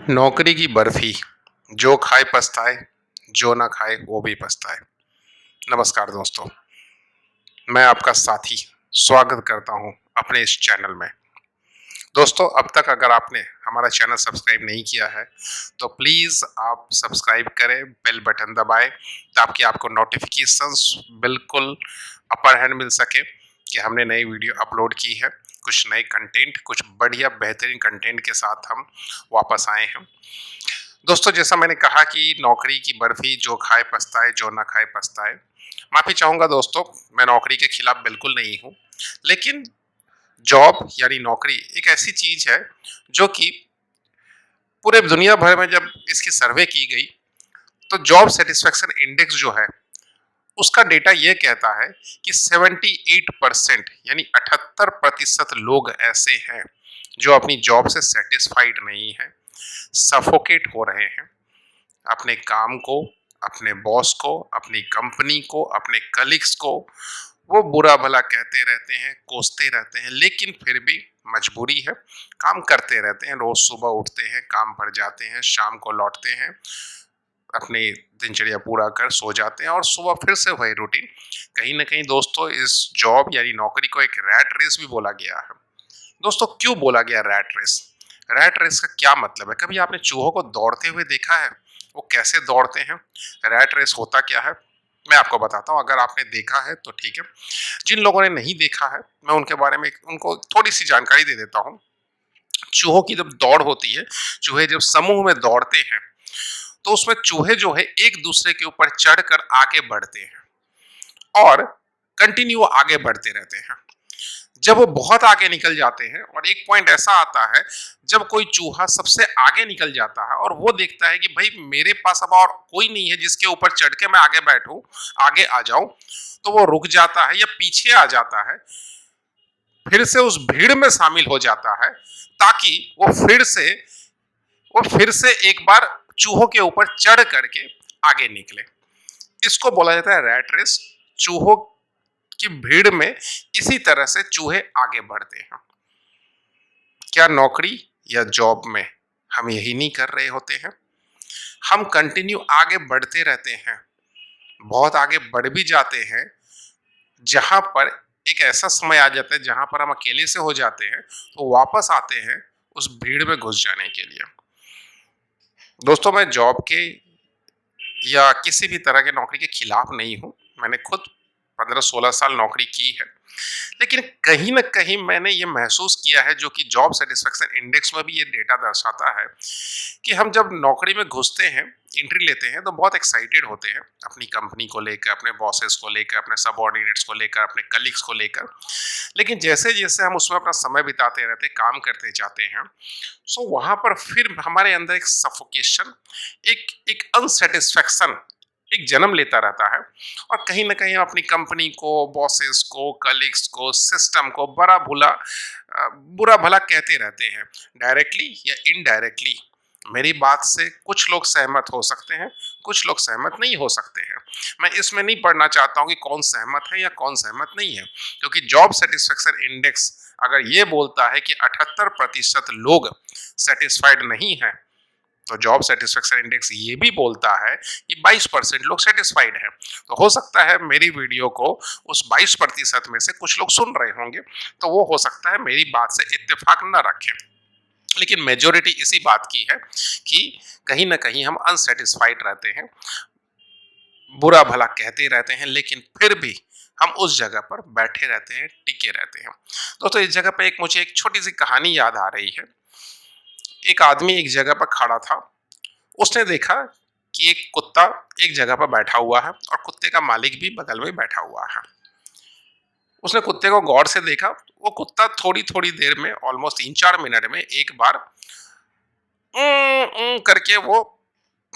नौकरी की बर्फी, जो खाए पछताए, जो ना खाए वो भी पछताए। नमस्कार दोस्तों, मैं आपका साथी स्वागत करता हूं अपने इस चैनल में। दोस्तों, अब तक अगर आपने हमारा चैनल सब्सक्राइब नहीं किया है, तो प्लीज़ आप सब्सक्राइब करें, बेल बटन दबाएं, ताकि आपको नोटिफिकेशंस बिल्कुल अपर हैंड मिल सके कि हमने नई वीडियो अपलोड की है। कुछ नए कंटेंट, कुछ बढ़िया बेहतरीन कंटेंट के साथ हम वापस आए हैं। दोस्तों, जैसा मैंने कहा कि नौकरी की बर्फी, जो खाए पछताए, जो ना खाए पछताए। माफ़ी चाहूँगा दोस्तों, मैं नौकरी के खिलाफ बिल्कुल नहीं हूँ, लेकिन जॉब यानी नौकरी एक ऐसी चीज़ है जो कि पूरे दुनिया भर में जब इसकी सर्वे की गई, तो जॉब सैटिस्फैक्शन इंडेक्स जो है, उसका डेटा ये कहता है कि 78% यानी 78% लोग ऐसे हैं जो अपनी जॉब से सैटिस्फाइड नहीं हैं, सफोकेट हो रहे हैं। अपने काम को, अपने बॉस को, अपनी कंपनी को, अपने कलीग्स को वो बुरा भला कहते रहते हैं, कोसते रहते हैं, लेकिन फिर भी मजबूरी है, काम करते रहते हैं। रोज सुबह उठते हैं, काम पर जाते हैं, शाम को लौटते हैं, अपनी दिनचर्या पूरा कर सो जाते हैं और सुबह फिर से वही रूटीन। कहीं ना कहीं दोस्तों, इस जॉब यानी नौकरी को एक रैट रेस भी बोला गया है। दोस्तों, क्यों बोला गया रैट रेस? रैट रेस का क्या मतलब है? कभी आपने चूहों को दौड़ते हुए देखा है? वो कैसे दौड़ते हैं? रैट रेस होता क्या है, मैं आपको बताता हूँ। अगर आपने देखा है तो ठीक है, जिन लोगों ने नहीं देखा है, मैं उनके बारे में उनको थोड़ी सी जानकारी दे देता हूँ। चूहों की जब दौड़ होती है, चूहे जब समूह में दौड़ते हैं, तो उसमें चूहे जो है एक दूसरे के ऊपर चढ़कर आगे बढ़ते हैं और कंटिन्यू आगे बढ़ते रहते हैं। जब वो बहुत आगे निकल जाते हैं और एक पॉइंट ऐसा आता है जब कोई चूहा सबसे आगे निकल जाता है और वो देखता है कि भाई मेरे पास अब और कोई नहीं है जिसके ऊपर चढ़ के मैं आगे बैठूं, आगे आ जाऊं, तो वो रुक जाता है या पीछे आ जाता है, फिर से उस भीड़ में शामिल हो जाता है, ताकि वो फिर से एक बार चूहों के ऊपर चढ़ करके आगे निकले। इसको बोला जाता है रैट रेस। चूहों की भीड़ में इसी तरह से चूहे आगे बढ़ते हैं। क्या नौकरी या जॉब में हम यही नहीं कर रहे होते हैं? हम कंटिन्यू आगे बढ़ते रहते हैं, बहुत आगे बढ़ भी जाते हैं, जहां पर एक ऐसा समय आ जाता है जहां पर हम अकेले से हो जाते हैं, तो वापस आते हैं उस भीड़ में घुस जाने के लिए। दोस्तों, मैं जॉब के या किसी भी तरह के नौकरी के खिलाफ नहीं हूँ। मैंने खुद 15-16 साल नौकरी की है, लेकिन कहीं न कहीं मैंने ये महसूस किया है, जो कि जॉब सैटिस्फैक्शन इंडेक्स में भी ये डेटा दर्शाता है, कि हम जब नौकरी में घुसते हैं, एंट्री लेते हैं, तो बहुत एक्साइटेड होते हैं अपनी कंपनी को लेकर, अपने बॉसेस को लेकर, अपने सबऑर्डिनेट्स को लेकर, अपने कलीग्स को लेकर। लेकिन जैसे-जैसे हम उसमें अपना समय बिताते रहते हैं, काम करते जाते हैं, सो वहाँ पर फिर हमारे अंदर एक सफोकेशन, एक एक अनसैटिस्फैक्शन एक जन्म लेता रहता है और कहीं न कहीं हम अपनी कंपनी को, बॉसेस को, कलीग्स को, सिस्टम को बुरा भला कहते रहते हैं, डायरेक्टली या इनडायरेक्टली। मेरी बात से कुछ लोग सहमत हो सकते हैं, कुछ लोग सहमत नहीं हो सकते हैं। मैं इसमें नहीं पढ़ना चाहता हूँ कि कौन सहमत है या कौन सहमत नहीं है, क्योंकि जॉब सैटिस्फैक्शन इंडेक्स अगर ये बोलता है कि 78% लोग सेटिस्फाइड नहीं हैं, तो जॉब सेटिस्फेक्शन इंडेक्स ये भी बोलता है कि 22% लोग सेटिस्फाइड हैं। तो हो सकता है मेरी वीडियो को उस 22% में से कुछ लोग सुन रहे होंगे, तो वो हो सकता है मेरी बात से इत्तेफाक न रखें, लेकिन मेजोरिटी इसी बात की है कि कहीं ना कहीं हम अनसेटिस्फाइड रहते हैं, बुरा भला कहते रहते हैं, लेकिन फिर भी हम उस जगह पर बैठे रहते हैं, टिके रहते हैं। दोस्तों, इस जगह पर मुझे एक छोटी सी कहानी याद आ रही है। एक आदमी एक जगह पर खड़ा था। उसने देखा कि एक कुत्ता एक जगह पर बैठा हुआ है और कुत्ते का मालिक भी बगल में बैठा हुआ है। उसने कुत्ते को गौर से देखा। वो कुत्ता थोड़ी थोड़ी देर में, ऑलमोस्ट 3-4 मिनट में एक बार करके वो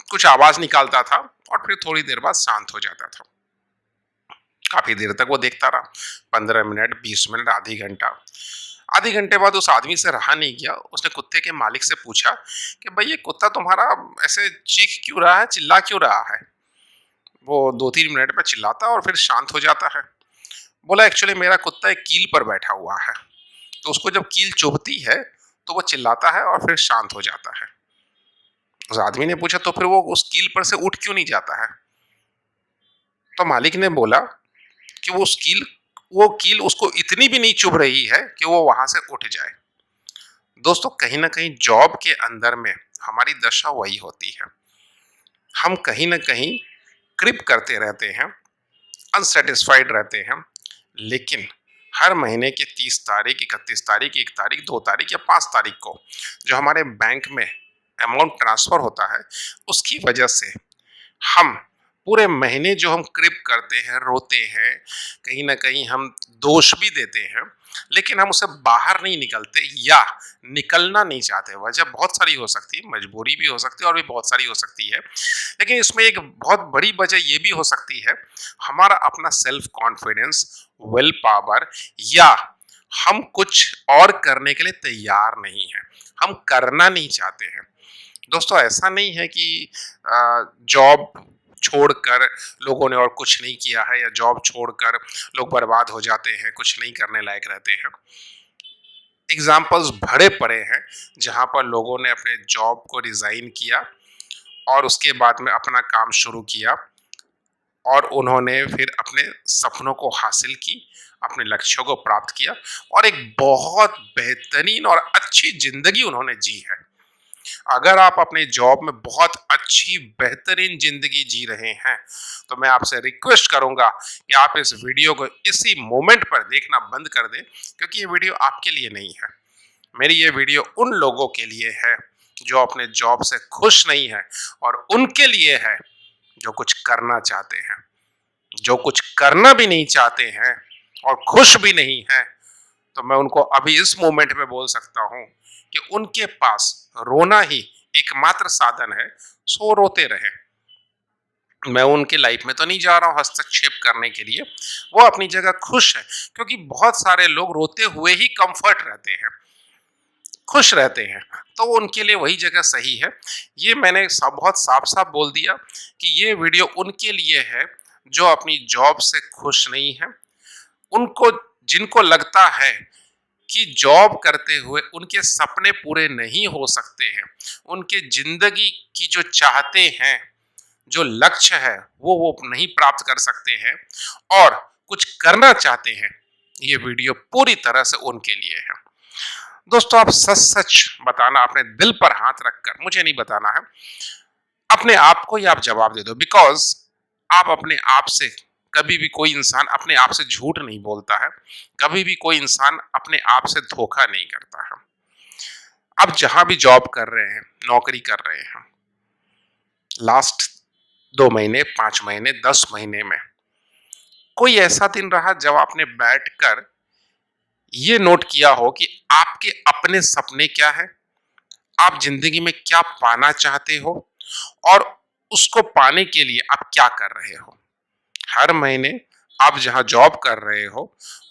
कुछ आवाज निकालता था और फिर थोड़ी देर बाद शांत हो जाता था। काफी देर तक वो देखता रहा, 15 मिनट, 20 मिनट, आधी घंटा। आधे घंटे बाद उस आदमी से रहा नहीं गया। उसने कुत्ते के मालिक से पूछा कि भाई, ये कुत्ता तुम्हारा ऐसे चीख क्यों रहा है, चिल्ला क्यों रहा है? वो 2-3 मिनट में चिल्लाता और फिर शांत हो जाता है। बोला, एक्चुअली मेरा कुत्ता एक कील पर बैठा हुआ है, तो उसको जब कील चुभती है तो वो चिल्लाता है और फिर शांत हो जाता है। उस आदमी ने पूछा तो फिर वो उस कील पर से उठ क्यों नहीं जाता है? तो मालिक ने बोला कि वो कील उसको इतनी भी नहीं चुभ रही है कि वो वहां से उठ जाए। दोस्तों, कहीं ना कहीं जॉब के अंदर में हमारी दशा वही होती है। हम कहीं ना कहीं क्रिप करते रहते हैं, अनसेटिस्फाइड रहते हैं, लेकिन हर महीने की 30 तारीख, 31 तारीख, 1 तारीख, 2 तारीख या 5 तारीख को जो हमारे बैंक में अमाउंट ट्रांसफर होता है, उसकी वजह से हम पूरे महीने जो हम क्रिप करते हैं, रोते हैं, कहीं ना कहीं हम दोष भी देते हैं, लेकिन हम उससे बाहर नहीं निकलते या निकलना नहीं चाहते। वजह बहुत सारी हो सकती है, मजबूरी भी हो सकती है और भी बहुत सारी हो सकती है, लेकिन इसमें एक बहुत बड़ी वजह ये भी हो सकती है हमारा अपना सेल्फ कॉन्फिडेंस, विल पावर, या हम कुछ और करने के लिए तैयार नहीं है, हम करना नहीं चाहते हैं। दोस्तों, ऐसा नहीं है कि जॉब छोड़कर लोगों ने और कुछ नहीं किया है, या जॉब छोड़कर लोग बर्बाद हो जाते हैं, कुछ नहीं करने लायक रहते हैं। एग्जाम्पल्स भरे पड़े हैं जहां पर लोगों ने अपने जॉब को रिजाइन किया और उसके बाद में अपना काम शुरू किया और उन्होंने फिर अपने सपनों को हासिल की, अपने लक्ष्यों को प्राप्त किया और एक बहुत बेहतरीन और अच्छी जिंदगी उन्होंने जी है। अगर आप अपने जॉब में बहुत अच्छी बेहतरीन जिंदगी जी रहे हैं, तो मैं आपसे रिक्वेस्ट करूंगा कि आप इस वीडियो को इसी मोमेंट पर देखना बंद कर दें, क्योंकि ये वीडियो आपके लिए नहीं है। मेरी ये वीडियो उन लोगों के लिए है जो अपने जॉब से खुश नहीं है, और उनके लिए है जो कुछ करना चाहते हैं। जो कुछ करना भी नहीं चाहते हैं और खुश भी नहीं है, तो मैं उनको अभी इस मोमेंट में बोल सकता हूं कि उनके पास रोना ही एकमात्र साधन है, सो रोते रहे। मैं उनके लाइफ में तो नहीं जा रहा हूं हस्तक्षेप करने के लिए, वो अपनी जगह खुश है, क्योंकि बहुत सारे लोग रोते हुए ही कंफर्ट रहते हैं, खुश रहते हैं, तो उनके लिए वही जगह सही है। ये मैंने बहुत साफ साफ बोल दिया कि ये वीडियो उनके लिए है जो अपनी जॉब से खुश नहीं है, उनको जिनको लगता है कि जॉब करते हुए उनके सपने पूरे नहीं हो सकते हैं, उनके जिंदगी की जो चाहते हैं, जो लक्ष्य है वो नहीं प्राप्त कर सकते हैं और कुछ करना चाहते हैं। ये वीडियो पूरी तरह से उनके लिए है। दोस्तों, आप सच सच बताना, अपने दिल पर हाथ रखकर, मुझे नहीं बताना है, अपने आप को ही आप जवाब दे दो, बिकॉज आप अपने आप से कभी भी, कोई इंसान अपने आप से झूठ नहीं बोलता है, कभी भी कोई इंसान अपने आप से धोखा नहीं करता है। आप जहां भी जॉब कर रहे हैं, नौकरी कर रहे हैं, लास्ट 2 महीने, 5 महीने, 10 महीने में कोई ऐसा दिन रहा जब आपने बैठकर ये नोट किया हो कि आपके अपने सपने क्या है, आप जिंदगी में क्या पाना चाहते हो और उसको पाने के लिए आप क्या कर रहे हो? हर महीने आप जहां जॉब कर रहे हो,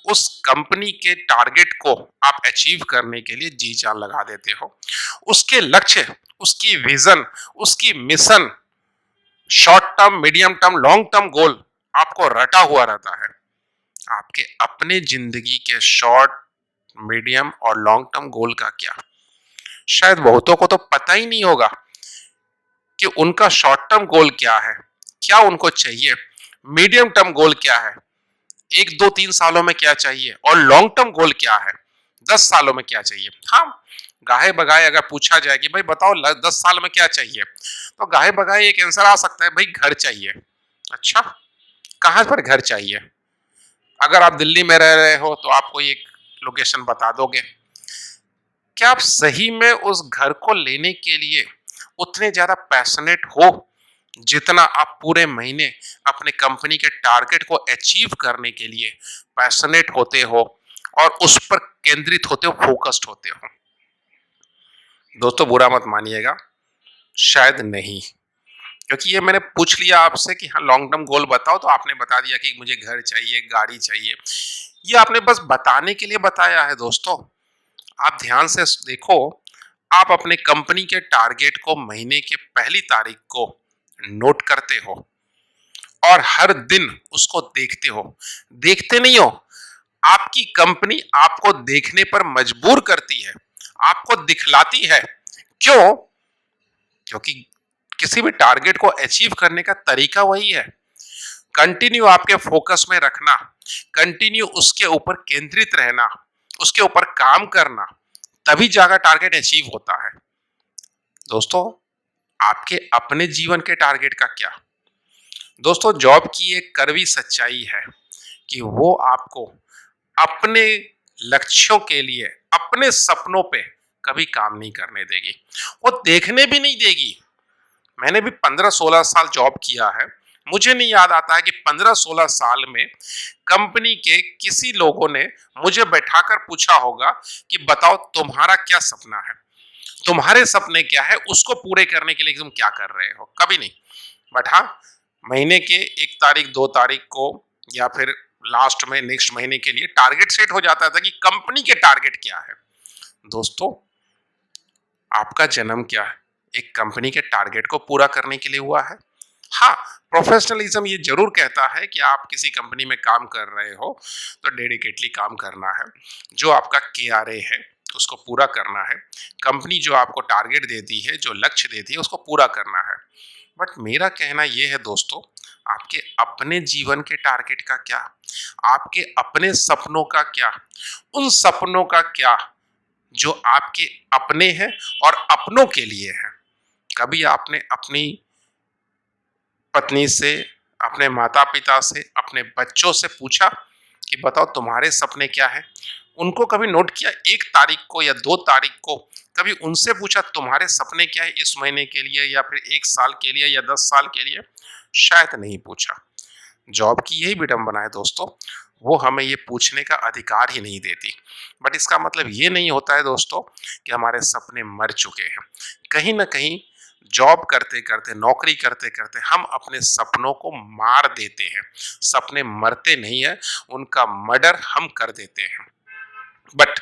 उस कंपनी के टारगेट को आप अचीव करने के लिए जी जान लगा देते हो। उसके लक्ष्य, उसकी विजन, उसकी mission, short term, medium term, long term goal आपको रटा हुआ रहता है। आपके अपने जिंदगी के शॉर्ट, मीडियम और लॉन्ग टर्म गोल का क्या? शायद बहुतों को तो पता ही नहीं होगा कि उनका शॉर्ट टर्म गोल क्या है, क्या उनको चाहिए, मीडियम टर्म गोल क्या है, 1, 2, 3 सालों में क्या चाहिए, और लॉन्ग टर्म गोल क्या है, 10 सालों में क्या चाहिए। हाँ, गाहे बगाए अगर पूछा जाए कि भाई बताओ 10 साल में क्या चाहिए, तो गाहे बगाए एक आंसर आ सकता है, भाई घर चाहिए। अच्छा, कहां पर घर चाहिए? अगर आप दिल्ली में रह रहे हो तो आपको एक लोकेशन बता दोगे। क्या आप सही में उस घर को लेने के लिए उतने ज्यादा पैशनेट हो जितना आप पूरे महीने अपने कंपनी के टारगेट को अचीव करने के लिए पैशनेट होते हो और उस पर केंद्रित होते हो, फोकस्ड होते हो? दोस्तों, बुरा मत मानिएगा, शायद नहीं। क्योंकि ये मैंने पूछ लिया आपसे कि हाँ लॉन्ग टर्म गोल बताओ, तो आपने बता दिया कि मुझे घर चाहिए, गाड़ी चाहिए। ये आपने बस बताने के लिए बताया है। दोस्तों, आप ध्यान से देखो, आप अपने कंपनी के टारगेट को महीने के पहली तारीख को नोट करते हो और हर दिन उसको देखते हो। देखते नहीं हो, आपकी कंपनी आपको देखने पर मजबूर करती है, आपको दिखलाती है। क्यों? क्योंकि किसी भी टारगेट को अचीव करने का तरीका वही है, कंटिन्यू आपके फोकस में रखना, कंटिन्यू उसके ऊपर केंद्रित रहना, उसके ऊपर काम करना, तभी जाकर टारगेट अचीव होता है। दोस्तों, आपके अपने जीवन के टारगेट का क्या? दोस्तों, जॉब की एक कड़वी सच्चाई है कि वो आपको अपने लक्ष्यों के लिए, अपने सपनों पे कभी काम नहीं करने देगी, वो देखने भी नहीं देगी। मैंने भी 15-16 साल जॉब किया है। मुझे नहीं याद आता है कि 15-16 साल में कंपनी के किसी लोगों ने मुझे बैठाकर पूछा होगा कि बताओ तुम्हारा क्या सपना है, तुम्हारे सपने क्या है, उसको पूरे करने के लिए तुम क्या कर रहे हो, कभी नहीं। बट हाँ, महीने के 1 तारीख 2 तारीख को या फिर लास्ट में नेक्स्ट महीने के लिए टारगेट सेट हो जाता था कि कंपनी के टारगेट क्या है। दोस्तों, आपका जन्म क्या है? एक कंपनी के टारगेट को पूरा करने के लिए हुआ है। हाँ, प्रोफेशनलिज्म ये जरूर कहता है कि आप किसी कंपनी में काम कर रहे हो तो डेडिकेटली काम करना है, जो आपका KRA है उसको पूरा करना है, कंपनी जो आपको टारगेट देती है, जो लक्ष्य देती है, उसको पूरा करना है। बट मेरा कहना यह है दोस्तों, आपके अपने जीवन के टारगेट का क्या, आपके अपने सपनों का क्या, उन सपनों का क्या जो आपके अपने हैं और अपनों के लिए हैं। कभी आपने अपनी पत्नी से, अपने माता पिता से, अपने बच्चों से पूछा कि बताओ तुम्हारे सपने क्या हैं? उनको कभी नोट किया? 1 तारीख को या 2 तारीख को कभी उनसे पूछा तुम्हारे सपने क्या है इस महीने के लिए, या फिर 1 साल के लिए, या 10 साल के लिए? शायद नहीं पूछा। जॉब की यही विडंबना है दोस्तों, वो हमें ये पूछने का अधिकार ही नहीं देती। बट इसका मतलब ये नहीं होता है दोस्तों कि हमारे सपने मर चुके हैं। कहीं ना कहीं जॉब करते करते, नौकरी करते करते हम अपने सपनों को मार देते हैं। सपने मरते नहीं है, उनका मर्डर हम कर देते हैं। बट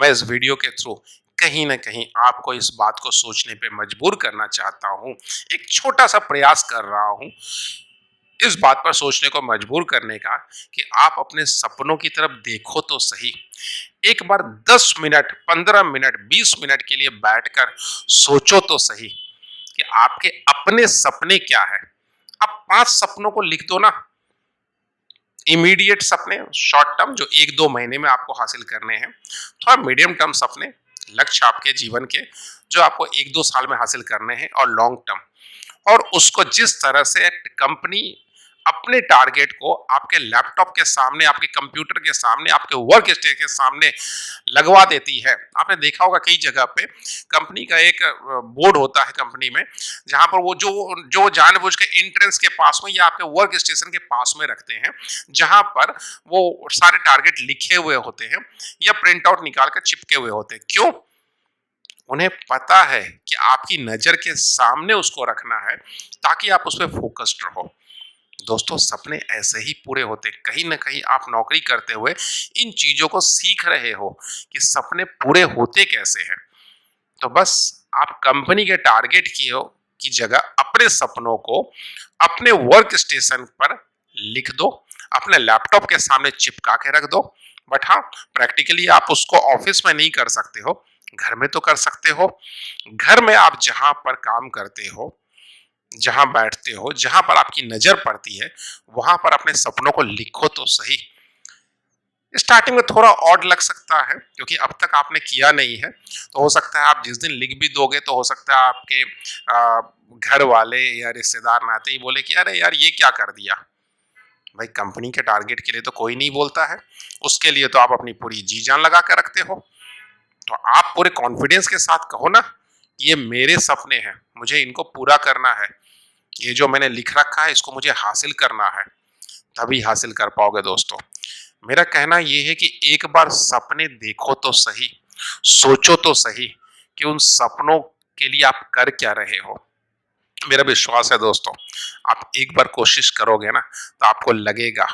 मैं इस वीडियो के थ्रू कहीं ना कहीं आपको इस बात को सोचने पे मजबूर करना चाहता हूँ, एक छोटा सा प्रयास कर रहा हूँ इस बात पर सोचने को मजबूर करने का कि आप अपने सपनों की तरफ देखो तो सही। एक बार 10 मिनट, 15 मिनट, 20 मिनट के लिए बैठकर सोचो तो सही कि आपके अपने सपने क्या है। आप 5 सपनों को लिख दो ना, इमीडिएट सपने, शॉर्ट टर्म जो 1-2 महीने में आपको हासिल करने हैं, थोड़ा मीडियम टर्म सपने, लक्ष्य आपके जीवन के जो आपको 1-2 साल में हासिल करने हैं, और लॉन्ग टर्म। और उसको जिस तरह से कंपनी अपने टारगेट को आपके लैपटॉप के सामने, आपके कंप्यूटर के सामने, आपके वर्क स्टेशन के सामने लगवा देती है। आपने देखा होगा कई जगह पे कंपनी का एक बोर्ड होता है कंपनी में, जहां पर वो जो जो जानबूझ के एंट्रेंस के पास में या आपके वर्क स्टेशन के पास में रखते हैं, जहां पर वो सारे टारगेट लिखे हुए होते हैं या प्रिंट आउट निकाल कर चिपके हुए होते हैं। क्यों? उन्हें पता है कि आपकी नजर के सामने उसको रखना है ताकि आप उस पर फोकस्ड रहो। दोस्तों, सपने ऐसे ही पूरे होते। कहीं ना कहीं आप नौकरी करते हुए इन चीजों को सीख रहे हो कि सपने पूरे होते कैसे हैं। तो बस आप कंपनी के टारगेट की जगह अपने सपनों को अपने वर्क स्टेशन पर लिख दो, अपने लैपटॉप के सामने चिपका के रख दो। बट हाँ, प्रैक्टिकली आप उसको ऑफिस में नहीं कर सकते हो, घर में तो कर सकते हो। घर में आप जहां पर काम करते हो, जहां बैठते हो, जहां पर आपकी नजर पड़ती है, वहां पर अपने सपनों को लिखो तो सही। स्टार्टिंग में थोड़ा ऑड लग सकता है क्योंकि अब तक आपने किया नहीं है, तो हो सकता है आप जिस दिन लिख भी दोगे तो हो सकता है आपके घर वाले या रिश्तेदार नाते ही बोले कि अरे यार ये क्या कर दिया। भाई, कंपनी के टारगेट के लिए तो कोई नहीं बोलता है, उसके लिए तो आप अपनी पूरी जी जान लगा कर रखते हो। तो आप पूरे कॉन्फिडेंस के साथ कहो ना, ये मेरे सपने हैं, मुझे इनको पूरा करना है, ये जो मैंने लिख रखा है इसको मुझे हासिल करना है, तभी हासिल कर पाओगे दोस्तों। मेरा कहना यह है कि एक बार सपने देखो तो सही, सोचो तो सही कि उन सपनों के लिए आप कर क्या रहे हो। मेरा विश्वास है दोस्तों, आप एक बार कोशिश करोगे ना तो आपको लगेगा,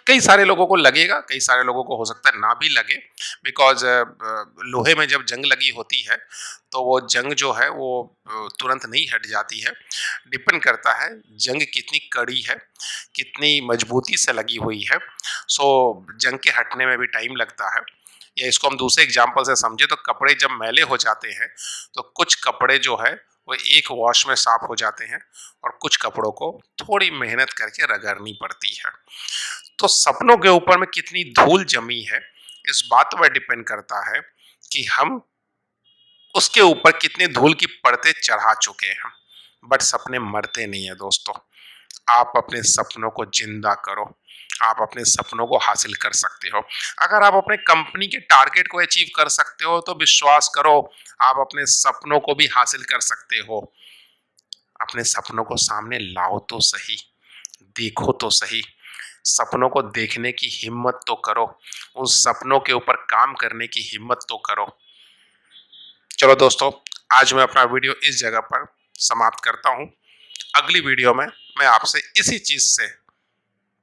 कई सारे लोगों को लगेगा, कई सारे लोगों को हो सकता है ना भी लगे, बिकॉज लोहे में जब जंग लगी होती है तो वो जंग जो है वो तुरंत नहीं हट जाती है। डिपेंड करता है जंग कितनी कड़ी है, कितनी मजबूती से लगी हुई है। सो जंग के हटने में भी टाइम लगता है। या इसको हम दूसरे एग्जाम्पल से समझे तो कपड़े जब मैले हो जाते हैं तो कुछ कपड़े जो है वो एक वॉश में साफ हो जाते हैं और कुछ कपड़ों को थोड़ी मेहनत करके रगड़नी पड़ती है। तो सपनों के ऊपर में कितनी धूल जमी है, इस बात पर डिपेंड करता है कि हम उसके ऊपर कितने धूल की परतें चढ़ा चुके हैं। बट सपने मरते नहीं है दोस्तों। आप अपने सपनों को जिंदा करो, आप अपने सपनों को हासिल कर सकते हो। अगर आप अपने कंपनी के टारगेट को अचीव कर सकते हो तो विश्वास करो, आप अपने सपनों को भी हासिल कर सकते हो। अपने सपनों को सामने लाओ तो सही, देखो तो सही, सपनों को देखने की हिम्मत तो करो, उन सपनों के ऊपर काम करने की हिम्मत तो करो। चलो दोस्तों, आज मैं अपना वीडियो इस जगह पर समाप्त करता हूँ। अगली वीडियो में मैं आपसे इसी चीज से,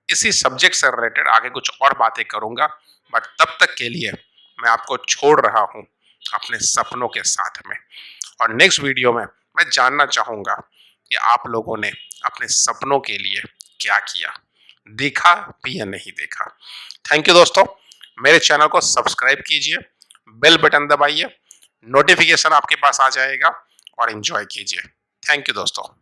इसी सब्जेक्ट से रिलेटेड आगे कुछ और बातें करूंगा। बट तब तक के लिए मैं आपको छोड़ रहा हूं अपने सपनों के साथ में। और नेक्स्ट वीडियो में मैं जानना चाहूंगा कि आप लोगों ने अपने सपनों के लिए क्या किया, देखा भी या नहीं देखा। थैंक यू दोस्तों। मेरे चैनल को सब्सक्राइब कीजिए, बेल बटन दबाइए, नोटिफिकेशन आपके पास आ जाएगा और एंजॉय कीजिए। थैंक यू दोस्तों।